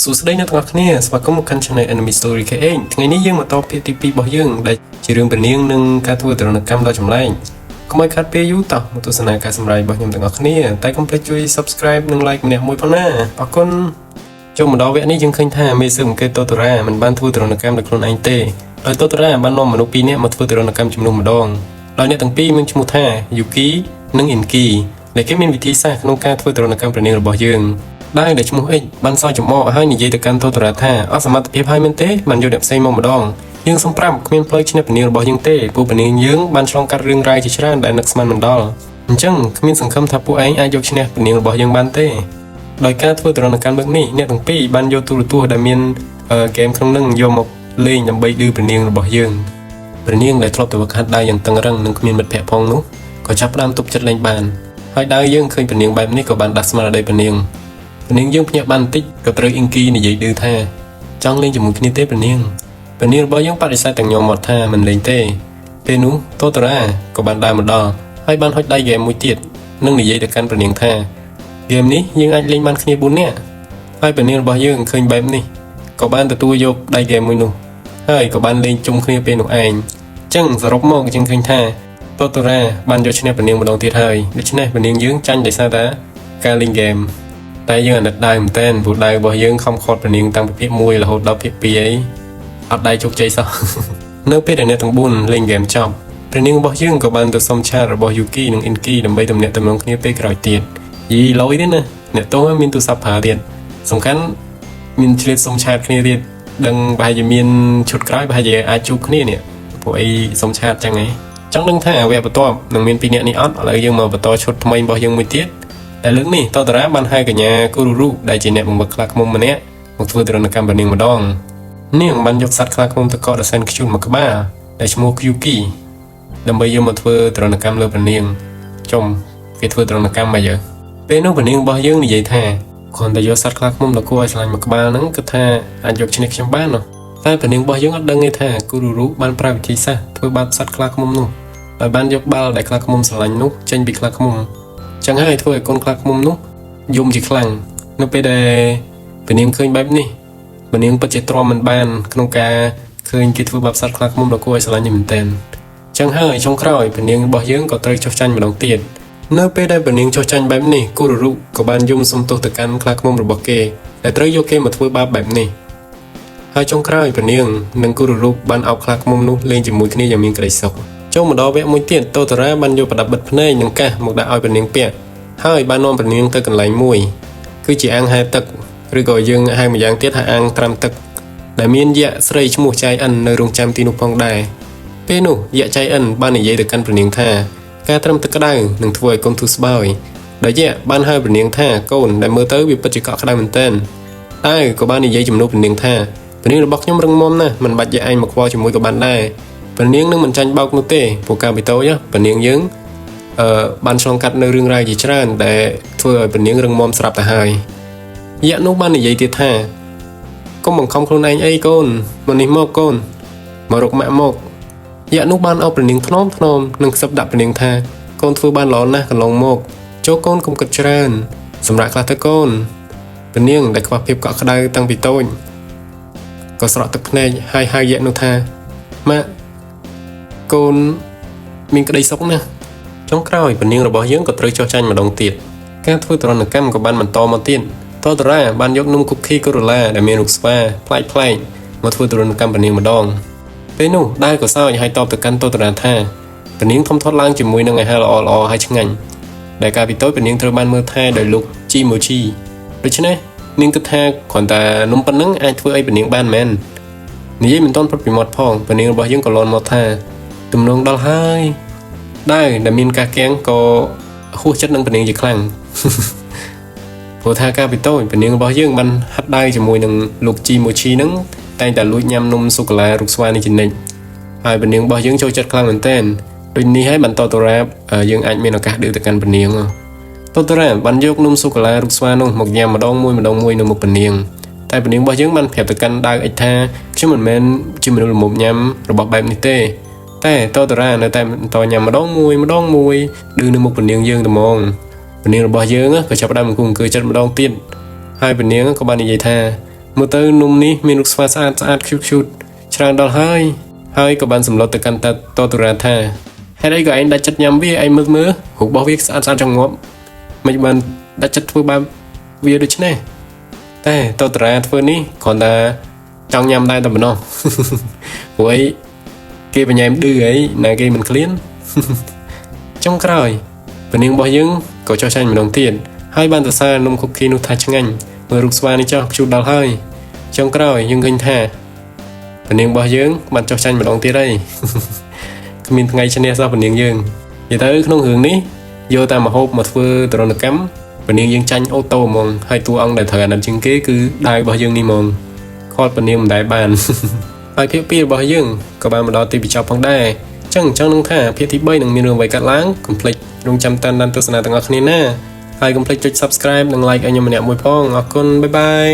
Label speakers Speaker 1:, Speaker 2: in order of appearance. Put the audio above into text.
Speaker 1: សួស្តីអ្នកទាំងអស់គ្នាស្វាគមន៍មកកាន់ Channel Enemy Story KH ថ្ងៃនេះយើងមកតភាគទី2របស់យើងដែលជារឿងព្រេងនាងនិងការធ្វើទរណកម្មដ៏ចម្លែកកុំឲ្យខាតពេលយូរតោះមកទស្សនាការសម្ដែងរបស់ខ្ញុំទាំងអស់គ្នាតែកុំភ្លេចជួយ Subscribe និង Like ម្នាក់មួយផងណាអរគុណចូលមកដល់វគ្គនេះយើងឃើញថាមេស៊ើបអង្កេតតូតារ៉ាមិនបានធ្វើទរណកម្មដោយខ្លួនឯងទេដោយតូតារ៉ាបាននាំមនុស្ស2នាក់មកធ្វើទរណកម្មជំនួសម្ដងដោយអ្នកទាំងពីរមានឈ្មោះថា Yuki និង Inki ដែលគេមានវិធីសាស្ត្រក្នុងការធ្វើទរណកម្មព្រេងនាងរបស់យើងដែលឈ្មោះ X បានសើចចំអកហើយនិយាយទៅកាន់តូតារ៉ាថាអត់សមត្ថភាពហើយមែនទេបានយកអ្នកផ្សេងមកម្ដងយើងសូមប្រាប់គ្មានផ្លូវឈ្នះព្រេងនាងរបស់យើងទេពួកព្រេងនាងយើងបានឆ្លងកាត់រឿងរ៉ាវជាច្រើនដែលនឹកស្មានមិនដល់អញ្ចឹងគ្មានសង្ឃឹមថាពួកឯងអាចយកឈ្នះព្រេងនាងរបស់យើងបានទេដោយការធ្វើទរណកម្មបែបនេះអ្នកទាំងពីរបានយកទូរទស្សន៍ដែលមានហ្គេមក្នុងនឹងយកមកលេងដើម្បីឌឺព្រេងនាងរបស់យើងព្រេងនាងដែលធ្លាប់ទៅវឹកហាត់ដៃយ៉ាងតឹងរឹងនិងគ្មានមិត្តភ័ក្តិផងនោះក៏ចាប់ផ្ដើមទប់ចិត្តលេងបានហើយដៅយើងឃើញព្រេងនាងបែបនេះក៏បានដាស់ស្មារតីព្រេងនាងយើងភ្ញាក់បានបន្តិចក៏ត្រូវអ៊ីងគីនិយាយឌឺថាចង់លេងជាមួយគ្នាទេព្រេងនាងរបស់យើងបដិសេធទាំងញោមមកថាមិនលេងទេពេលនោះតូតារ៉ាក៏បានដើរមកដល់ហើយបានហុចដៃហ្គេមមួយទៀតនិងនិយាយទៅកាន់ព្រេងនាងថាហ្គេមនេះយើងអាចលេងបានគ្នា4នាក់ហើយព្រេងនាងរបស់យើងឃើញបែបនេះក៏បានទទួលយកដៃហ្គេមមួយនោះហើយក៏បានលេងជុំគ្នាពេលនោះឯងអញ្ចឹងសរុបមកយើងឃើញថាតូតារ៉ាបានយកឈ្នះព្រេងនាងម្ដងទៀតហើយដូច្នេះព្រេងនាងយើងចាញ់ដោយសារតែការលេងហ្គេមតែយើងអាណិតដៅមែនតើព្រោះដៅរបស់យើងខំខាត់ព្រេងនាងតាំងពីភាគ1រហូតដល់ភាគ2អីអត់ដៃជោគជ័យសោះនៅពេលដែលអ្នកទាំង4លេងហ្គេមចប់ព្រេងនាងរបស់យើងក៏បានទៅសុំឆាតរបស់ Yuki និង Inki ដើម្បីទំនាក់ទំនងគ្នាពេលក្រោយទៀតយីលយទេណាអ្នកតោះមានទូរស័ព្ទប្រើទៀតសំខាន់មានឆ្លៀតសុំឆាតគ្នាទៀតដឹងប្រហែលជាមានឈុតក្រោយប្រហែលជាអាចជួបគ្នានេះពួកអីសុំឆាតចឹងហ៎ចង់ដឹងថាវគ្គបន្ទាប់នឹងមាន2នាក់នេះអត់ឥឡូវយើងមកបន្តឈុតថ្មីរបស់យើងមួយទៀតតែលើកនេះតូតារ៉ាបានហៅកញ្ញាគូរូរូដែលជាអ្នកបង្វឹកខ្លាឃ្មុំម្នាក់មកធ្វើទរណកម្មព្រេងនាងម្ដងនាងបានយកសត្វខ្លាឃ្មុំទៅកកដ៏សែនខ្ជូតមួយក្បាលដែលឈ្មោះ Yuki ដើម្បីយកមកធ្វើទរណកម្មលើព្រេងនាងចុំគេធ្វើទរណកម្មមកយើពេលនោះព្រេងនាងរបស់យើងនិយាយថាគ្រាន់តែយកសត្វខ្លាឃ្មុំដ៏គួរឲ្យស្រឡាញ់មួយក្បាលហ្នឹងគឺថាអាចយកឈ្នះខ្ញុំបាននោះតែព្រេងនាងរបស់យើងអត់ដឹងទេថាគូរូរូបានប្រើវិធីសាស្ត្រធ្វើបាបសត្វខ្លាឃ្មុំនោះដោយបានយកបាល់ដែលខ្លាឃ្មុំស្រឡាញ់នោះចេញពីខ្លាឃ្មុំចឹងហើយធ្វើឲ្យកូនខ្លាឃ្មុំនោះយំជាខ្លាំងនៅពេលដែលព្រេងនាងឃើញបែបនេះព្រេងនាងពិតជាទ្រាំមិនបានក្នុងការឃើញគេធ្វើបាបសត្វខ្លាឃ្មុំដ៏គួរឲ្យស្រឡាញ់នេះមែនទែនចឹងហើយចុងក្រោយព្រេងនាងរបស់យើងក៏ត្រូវចុះចាញ់ម្ដងទៀតនៅពេលដែលព្រេងនាងចុះចាញ់បែបនេះគូរូរុក៏បានយំសុំទោសទៅកាន់ខ្លាឃ្មុំរបស់គេដែលត្រូវយកគេមកធ្វើបាបបែបនេះហើយចុងក្រោយព្រេងនាងនិងគូរូរុបានអោបខ្លាឃ្មុំនោះលេងជាមួយគ្នាយ៉ាងមានក្តីសុខចូលមកដល់វគ្គមួយទៀតតូតារ៉ាបានយកប្រដាប់បិទភ្នែកនិងកាសមកដាក់ឲ្យព្រេងនាងពាក់ហើយបាននាំព្រេងនាងទៅកន្លែងមួយគឺជាអាងហែលទឹកឬក៏យើងហៅម្យ៉ាងទៀតថាអាងត្រាំទឹកដែលមានយក្សស្រីឈ្មោះចៃអិននៅរងចាំទីនោះផងដែរពេលនោះយក្សចៃអិនបាននិយាយទៅកាន់ព្រេងនាងថាការត្រាំទឹកក្តៅនឹងធ្វើឲ្យកូនធូរស្បើយដោយយក្សបានហៅព្រេងនាងថាកូនដែលមើលទៅវាពិតជាកក់ក្តៅមែនទែនតែក៏បាននិយាយជំនួសព្រេងនាងថាព្រេងនាងរបស់ខ្ញុំរឹងមាំណាស់មិនបាច់យក្សឯងមកខ្វល់ជាមួយក៏បានដែរព្រេងនាងនឹងមិនចាញ់បោកនោះទេព្រោះកាលពីតូចព្រេងនាងយើងបានឆ្លងកាត់នៅរឿងរ៉ាវជាច្រើនដែលធ្វើឲ្យព្រេងនាងរឹងមាំស្រាប់ទៅហើយយក្សនោះបាននិយាយទៀតថាកុំបង្ខំខ្លួនឯងអីកូនមកនេះមកកូនមករកម៉ាក់មកយក្សនោះបានអោបព្រេងនាងថ្នមនិងខ្សឹបដាក់ព្រេងនាងថាកូនធ្វើបានល្អណាស់កន្លងមកចូលកូនកុំគិតច្រើនសម្រាប់ខ្លះទៅកូនព្រេងនាងដែលខ្វះភាពកក់ក្ដៅតាំងពីតូចក៏ស្រក់ទឹកភ្នែកហើយហៅយក្សនោះថាម៉ាក់កូនមានក្តីសុខណាស់ចុងក្រោយព្រេងនាងរបស់យើងក៏ត្រូវចុះចាញ់ម្ដងទៀតការធ្វើទរណកម្មក៏បានបន្តមកទៀតតូតារ៉ាបានយកនំគូគីកូរ៉ូឡាដែលមានរូបស្វាប្លែកមកធ្វើទរណកម្មព្រេងនាងម្ដងពេលនោះដែលក៏សើចហើយតបទៅកាន់តូតារ៉ាថាព្រេងនាងធំធាត់ឡើងជាមួយនឹងអាហារល្អហើយឆ្ងាញ់ដែលកាលពីតូចព្រេងនាងត្រូវបានមើលថែដោយលោកជីម៉ូជីដូច្នេះនាងគិតថាគ្រាន់តែនំប៉ុណ្ណឹងអាចធ្វើឲ្យព្រេងនាងបានមែននិយាយមិនទាន់ផុតពីមាត់ផងព្រេងនាងរបស់យើងក៏លន់មកថាទំនងដល់ហើយដែលមានការកៀងក៏ហួសចិត្តនឹងព្រេងនាងជាខ្លាំងព្រោះថាកាលពីតូចព្រេងនាងរបស់យើងបានហាត់ដៃជាមួយនឹងលោកជីម៉ូជីហ្នឹងតែងតែលួចញ៉ាំនំសូកូឡារូបស្វានេះជានិច្ចហើយព្រេងនាងរបស់យើងចូលចិត្តខ្លាំងមែនទែនដូចនេះហើយបានតូតារ៉ាយើងអាចមានឱកាសឌឺទៅកាន់ព្រេងនាងតូតារ៉ាបានយកនំសូកូឡារូបស្វានោះមកញ៉ាំម្ដងមួយនៅមុខព្រេងនាងតែព្រេងនាងរបស់យើងបានប្រាប់ទៅកាន់ដាវអិចថាខ្ញុំមិនមែនជាមនុស្សល្មមញ៉ាំរបស់បែបនេះទេតែតូតារ៉ានៅតែបន្តញ៉ាំម្ដងមួយឌឺនៅមុខព្រេងនាងយើងតែហ្មងព្រេងនាងរបស់យើងក៏ចាប់ផ្ដើមអង្គុយចិត្តម្ដងទៀតហើយព្រេងនាងក៏បាននិយាយថា មើលទៅនំនេះមានរូបស្វាស្អាតស្អាតឃ្យូតឃ្យូតច្រើនដល់ហើយក៏បានសម្លុតទៅកាន់តាតទូរ៉ាថាហេតុអីក៏ឯងដាច់ចិត្តញ៉ាំវាឯងមើលរូបរបស់វាស្អាតស្អាតចង្ងប់មិនបានដាច់ចិត្តធ្វើបែបវាដូចនេះតែតទូរ៉ាធ្វើនេះគ្រាន់តែចង់ញ៉ាំដែរតែប៉ុណ្ណោះ ព្រោះអីគេបញ៉ែមឌឺអីណាគេមិនឃ្លាន ចុងក្រោយពនាងរបស់យើងក៏ចោះចាញ់ម្ដងទៀតហើយបានសរសើរនំគុកគីនោះថាឆ្ងាញ់មើលរូបស្វានេះចោះខ្ជូតដល់ហើយចុងក្រោយយើងឃើញថាពនាងរបស់យើងបានចោះចាញ់ម្ដងទៀតហើយ គ្មានថ្ងៃឈ្នះសោះពនាងយើងនិយាយទៅក្នុងរឿងនេះយកតាមម្ហូបមកធ្វើទរណកម្មពនាងយើងចាញ់អូតូហ្មងហើយតួអង្គដែលត្រូវអាណិតជាងគេគឺដៃរបស់យើងនេះហ្មងខត់ពនាងមិនដែលបាន ហើយភាគ2របស់យើងក៏បានមកដល់ទីបញ្ចប់ផងដែរចឹងនឹងថាភាគទី3នឹងមានរឿងអ្វីកើតឡើងកុំភ្លេចរងចាំតាមដានទស្សនាទាំងអស់គ្នាណាហើយកុំភ្លេចចុច Subscribe និង Like ឲ្យខ្ញុំម្នាក់មួយផងអរគុណបាយបាយ